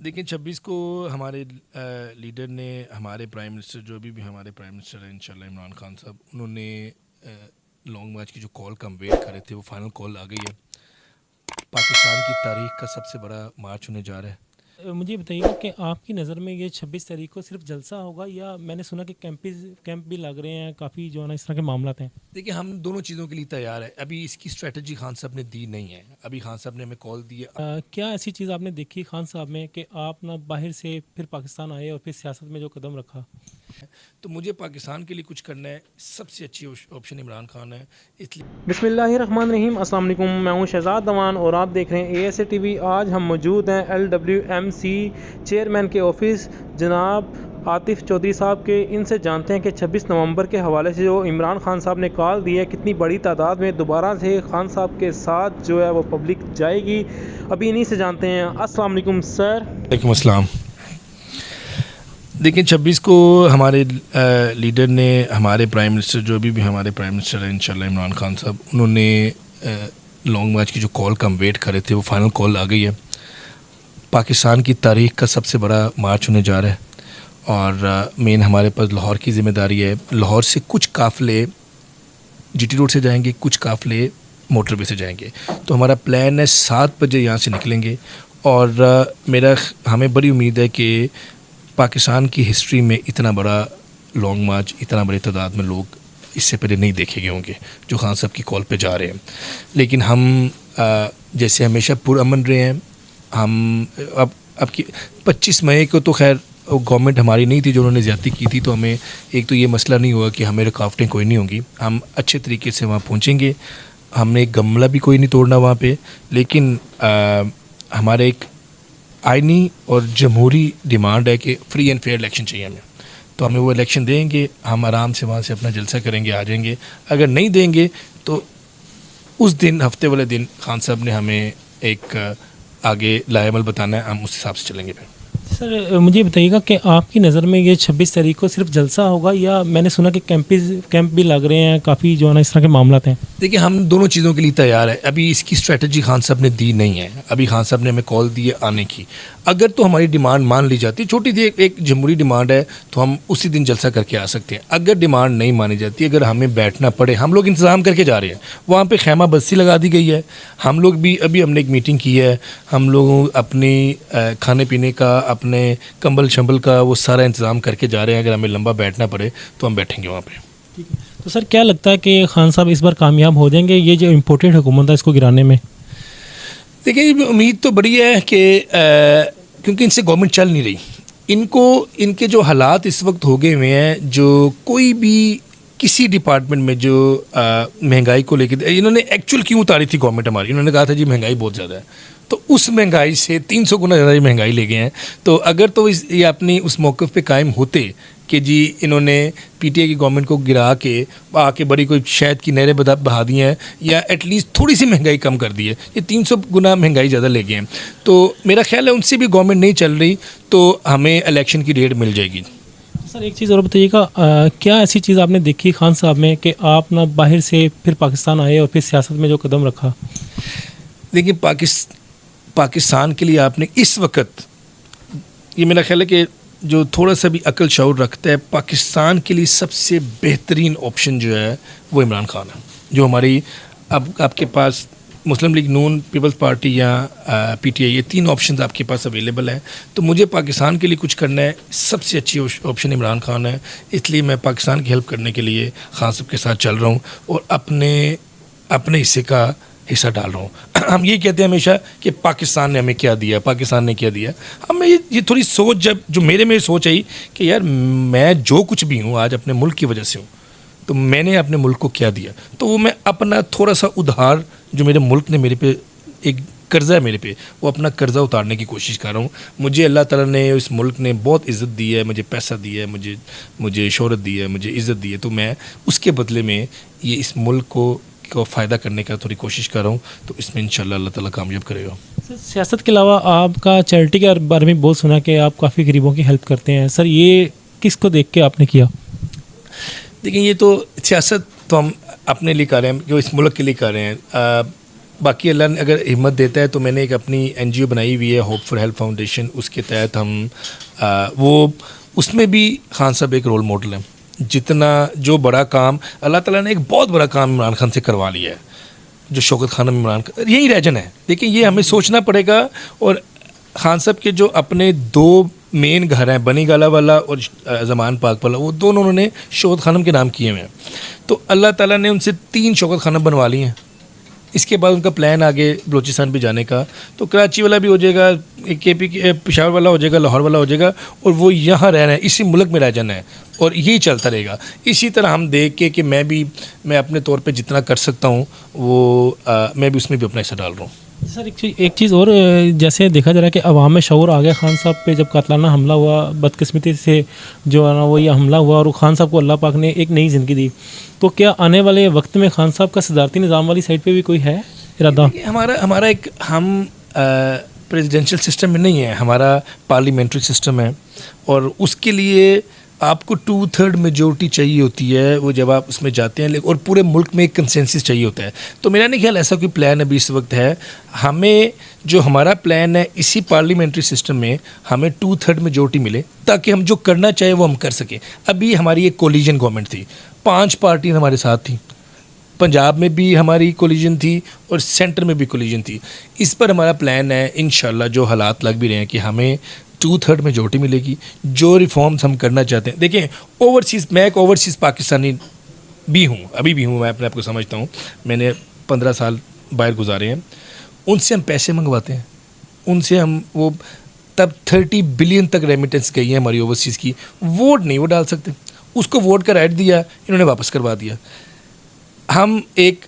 देखिए 26 को हमारे लीडर ने हमारे प्राइम मिनिस्टर जो भी हमारे प्राइम मिनिस्टर हैं इंशाल्लाह इमरान खान साहब उन्होंने लॉन्ग मार्च की जो कॉल का हम वेट कर रहे थे वो फाइनल कॉल आ गई है। पाकिस्तान की तारीख का सबसे बड़ा मार्च होने जा रहा है। मुझे बताइएगा कि आपकी नज़र में ये 26 तारीख को सिर्फ जलसा होगा या मैंने सुना कि कैंप भी लग रहे हैं, काफ़ी जो है ना इस तरह के मामला हैं। देखिए हम दोनों चीज़ों के लिए तैयार है। अभी इसकी स्ट्रेटजी खान साहब ने दी नहीं है। अभी खान साहब ने हमें कॉल दी है। क्या ऐसी चीज़ आपने देखी खान साहब में कि आप ना बाहर से फिर पाकिस्तान आए और फिर सियासत में जो कदम रखा? तो मुझे पाकिस्तान के लिए कुछ करना है, सबसे अच्छी ऑप्शन इमरान खान है, इसलिए बिस्मिल्लाहिर्रहमानिर्रहीम। अस्सलाम वालेकुम, मैं हूं शहजाद दवान और आप देख रहे हैं ASA TV। आज हम मौजूद हैं LWMC चेयरमैन के ऑफिस जनाब आतिफ चौधरी साहब के। इनसे जानते हैं कि 26 नवंबर के हवाले से जो इमरान खान साहब ने कॉल दी है, कितनी बड़ी तादाद में दोबारा से खान साहब के साथ जो है वो पब्लिक जाएगी। अभी इन्हीं से जानते हैं। अस्सलाम वालेकुम सर। वालेकुम अस्सलाम। देखिए 26 को हमारे लीडर ने हमारे प्राइम मिनिस्टर जो भी हमारे प्राइम मिनिस्टर हैं इंशाल्लाह इमरान खान साहब उन्होंने लॉन्ग मार्च की जो कॉल का हम वेट कर रहे थे वो फाइनल कॉल आ गई है। पाकिस्तान की तारीख का सबसे बड़ा मार्च होने जा रहा है और मेन हमारे पास लाहौर की ज़िम्मेदारी है। लाहौर से कुछ काफ़िले GT रोड से जाएंगे, कुछ काफ़िले मोटरवे से जाएंगे। तो हमारा प्लान है 7 बजे यहाँ से निकलेंगे और हमें बड़ी उम्मीद है कि पाकिस्तान की हिस्ट्री में इतना बड़ा लॉन्ग मार्च, इतना बड़ी तादाद में लोग इससे पहले नहीं देखे गए होंगे जो खान साहब की कॉल पे जा रहे हैं। लेकिन हम जैसे हमेशा पुरअमन रहे हैं। हम अब की 25 मई को तो खैर गवर्नमेंट हमारी नहीं थी जो उन्होंने ज़्यादती की थी, तो हमें एक तो ये मसला नहीं हुआ कि हमें रुकावटें कोई नहीं होंगी। हम अच्छे तरीके से वहाँ पहुँचेंगे। हमने एक गमला भी कोई नहीं तोड़ना वहाँ पे। लेकिन हमारे एक आइनी और जमहूरी डिमांड है कि फ्री एंड फेयर इलेक्शन चाहिए हमें। तो हमें वो इलेक्शन देंगे, हम आराम से वहाँ से अपना जलसा करेंगे, आ जाएंगे। अगर नहीं देंगे तो उस दिन, हफ्ते वाले दिन खान साहब ने हमें एक आगे लाएमल बताना है, हम उस हिसाब से चलेंगे। फिर सर मुझे बताइएगा कि आपकी नज़र में ये 26 तारीख को सिर्फ जलसा होगा या मैंने सुना कि कैंप भी लग रहे हैं, काफ़ी जो है ना इस तरह के मामला हैं। देखिए हम दोनों चीज़ों के लिए तैयार है। अभी इसकी स्ट्रेटजी खान साहब ने दी नहीं है। अभी खान साहब ने हमें कॉल दी है आने की। अगर तो हमारी डिमांड मान ली जाती, छोटी सी एक जमहूरी डिमांड है, तो हम उसी दिन जलसा करके आ सकते हैं। अगर डिमांड नहीं मानी जाती, अगर हमें बैठना पड़े, हम लोग इंतज़ाम करके जा रहे हैं। वहाँ पर खैमा बस्ती लगा दी गई है। हम लोग भी अभी हमने एक मीटिंग की है। हम लोग अपनी खाने पीने का, अपने कंबल शंबल का वो सारा इंतज़ाम करके जा रहे हैं। अगर हमें लंबा बैठना पड़े तो हम बैठेंगे वहाँ पे। ठीक है। तो सर क्या लगता है कि खान साहब इस बार कामयाब हो जाएंगे, ये जो इम्पोर्टेड हुकूमत है इसको गिराने में? देखिए उम्मीद तो बड़ी है कि क्योंकि इनसे गवर्नमेंट चल नहीं रही। इनके जो हालात इस वक्त हो गए हुए हैं, जो कोई भी किसी डिपार्टमेंट में जो महंगाई को लेकर इन्होंने एक्चुअल क्यों उतारी थी गवर्नमेंट हमारी, इन्होंने कहा था जी महंगाई बहुत ज़्यादा है, तो उस महंगाई से 300 गुना ज़्यादा महंगाई ले गए हैं। तो अगर तो ये अपनी उस मौक़िफ़ पे कायम होते कि जी इन्होंने PTI की गवर्नमेंट को गिरा के आके बड़ी कोई शहद की नहरें बहा दी हैं या एटलीस्ट थोड़ी सी महंगाई कम कर दी है, ये 300 गुना महंगाई ज़्यादा ले गए हैं। तो मेरा ख्याल है उनसे भी गवर्नमेंट नहीं चल रही तो हमें इलेक्शन की डेट मिल जाएगी। सर एक चीज़ और बताइएगा, क्या ऐसी चीज़ आपने देखी खान साहब में कि आप ना बाहर से फिर पाकिस्तान आए और फिर सियासत में जो कदम रखा? देखिए पाकिस्तान के लिए आपने इस वक्त, ये मेरा ख्याल है कि जो थोड़ा सा भी अकल शऊर रखता है, पाकिस्तान के लिए सबसे बेहतरीन ऑप्शन जो है वो इमरान खान है। जो हमारी अब आपके पास मुस्लिम लीग नून, पीपल्स पार्टी या PTI, ये 3 ऑप्शन आपके पास अवेलेबल हैं। तो मुझे पाकिस्तान के लिए कुछ करना है, सबसे अच्छी ऑप्शन इमरान खान है। इसलिए मैं पाकिस्तान की हेल्प करने के लिए खान साहब के साथ चल रहा हूँ और अपने हिस्से का हिस्सा डाल रहा हूँ। हम ये कहते हैं हमेशा कि पाकिस्तान ने हमें क्या दिया, पाकिस्तान ने क्या दिया। हमें ये थोड़ी सोच, जब जो मेरे में सोच आई कि यार मैं जो कुछ भी हूँ आज अपने मुल्क की वजह से हूँ, तो मैंने अपने मुल्क को क्या दिया, तो वो मैं अपना थोड़ा सा उधार जो मेरे मुल्क ने मेरे पे एक कर्ज़ा है मेरे पे, वो अपना कर्ज़ा उतारने की कोशिश कर रहा हूँ। मुझे अल्लाह ताला ने, इस मुल्क ने बहुत इज़्ज़त दी है, मुझे पैसा दिया है, मुझे शोहरत दी है, मुझे इज़्ज़त दी है। तो मैं उसके बदले में ये इस मुल्क को फ़ायदा करने का थोड़ी कोशिश कर रहा हूँ। तो इसमें इंशाल्लाह अल्लाह ताला कामयाब करेगा। सर सियासत के अलावा आपका चैरिटी के बारे में बहुत सुना कि आप काफ़ी गरीबों की हेल्प करते हैं। सर ये किसको देख के आपने किया? देखिए ये तो सियासत तो हम अपने लिए कर रहे हैं, जो इस मुल्क के लिए कर रहे हैं। बाकी अल्लाह ने अगर हिम्मत देता है तो मैंने एक अपनी NGO बनाई हुई है, होप फॉर हेल्प फाउंडेशन। उसके तहत हम वो उसमें भी खान साहब एक रोल मॉडल हैं। जितना जो बड़ा काम अल्लाह ताला ने एक बहुत बड़ा काम इमरान खान से करवा लिया है, जो शौकत खानम इमरान खान, यही रीजन है। देखिए ये हमें सोचना पड़ेगा। और खान साहब के जो अपने 2 मेन घर हैं, बनी गाला वाला और ज़मान पाक वाला, वो दोनों उन्होंने शौकत खानम के नाम किए हुए हैं। तो अल्लाह ताला ने उनसे 3 शौकत खानम बनवा लिए हैं। इसके बाद उनका प्लान आगे बलूचिस्तान भी जाने का, तो कराची वाला भी हो जाएगा, KP पेशावर वाला हो जाएगा, लाहौर वाला हो जाएगा, और वो यहाँ रहना है, इसी मुल्क में रह जाना है, और यही चलता रहेगा। इसी तरह हम देख के कि मैं अपने तौर पे जितना कर सकता हूँ वो मैं भी उसमें भी अपना हिस्सा डाल रहा हूँ। सर एक चीज़ और, जैसे देखा जा रहा है कि अवाम में शऊर आ गया खान साहब पे। जब कातलाना हमला हुआ, बदकिस्मती से जो है ना वो ये हमला हुआ, और खान साहब को अल्लाह पाक ने एक नई ज़िंदगी दी। तो क्या आने वाले वक्त में खान साहब का सदारती निज़ाम वाली साइड पे भी कोई है इरादा? हमारा एक हम प्रेसिडेंशियल सिस्टम में नहीं है, हमारा पार्लियामेंट्री सिस्टम है, और उसके लिए आपको 2/3 मेजोरिटी चाहिए होती है वो जब आप उसमें जाते हैं, और पूरे मुल्क में एक कंसेंसस चाहिए होता है। तो मेरा नहीं ख्याल ऐसा कोई प्लान अभी इस वक्त है। हमें जो हमारा प्लान है, इसी पार्लियामेंट्री सिस्टम में हमें 2/3 मेजोरिटी मिले, ताकि हम जो करना चाहे वो हम कर सकें। अभी हमारी एक कोलिजन गवर्नमेंट थी, 5 पार्टियाँ हमारे साथ थी, पंजाब में भी हमारी कोलिजन थी और सेंटर में भी कोलिजन थी। इस पर हमारा प्लान है, इंशाल्लाह जो हालात लग भी रहे हैं कि हमें 2/3 मेजोरिटी मिलेगी। जो रिफॉर्म्स हम करना चाहते हैं, देखें ओवरसीज़, मैं एक ओवरसीज़ पाकिस्तानी भी हूँ, अभी भी हूँ, मैं अपने आप को समझता हूँ। मैंने 15 साल बाहर गुजारे हैं। उनसे हम पैसे मंगवाते हैं, उनसे हम वो तब 30 बिलियन तक रेमिटेंस गई है हमारी ओवरसीज़ की। वोट नहीं वो डाल सकते, उसको वोट का राइट दिया, इन्होंने वापस करवा दिया। हम एक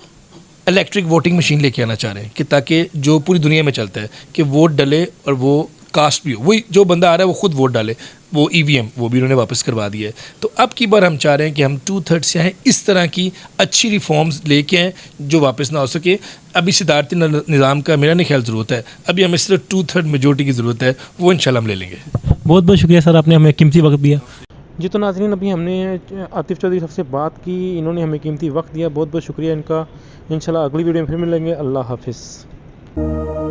इलेक्ट्रिक वोटिंग मशीन लेके आना चाह रहे हैं कि ताकि जो पूरी दुनिया में चलता है कि वोट डले और वो कास्ट भी हो, वही जो बंदा आ रहा है वो खुद वोट डाले, वो EVM वो भी उन्होंने वापस करवा दिया है। तो अब की बार हम चाह रहे हैं कि हम 2/3 से आएँ, इस तरह की अच्छी रिफॉर्म्स लेके आएँ जो वापस ना हो सके। अभी सदारती निज़ाम का मेरा नहीं ख्याल ज़रूरत है, अभी हमें सिर्फ 2/3 मेजोरिटी की ज़रूरत है, वो इंशाल्लाह हम ले लेंगे। बहुत बहुत शुक्रिया सर, आपने हमें कीमती वक्त दिया। जी तो नाज़रीन, अभी हमने आतिफ़ चौधरी साहब से बात की, इन्होंने हमें कीमती वक्त दिया, बहुत बहुत शुक्रिया इनका। इंशाल्लाह अगली वीडियो में फिर मिलेंगे। अल्लाह हाफ़िज़।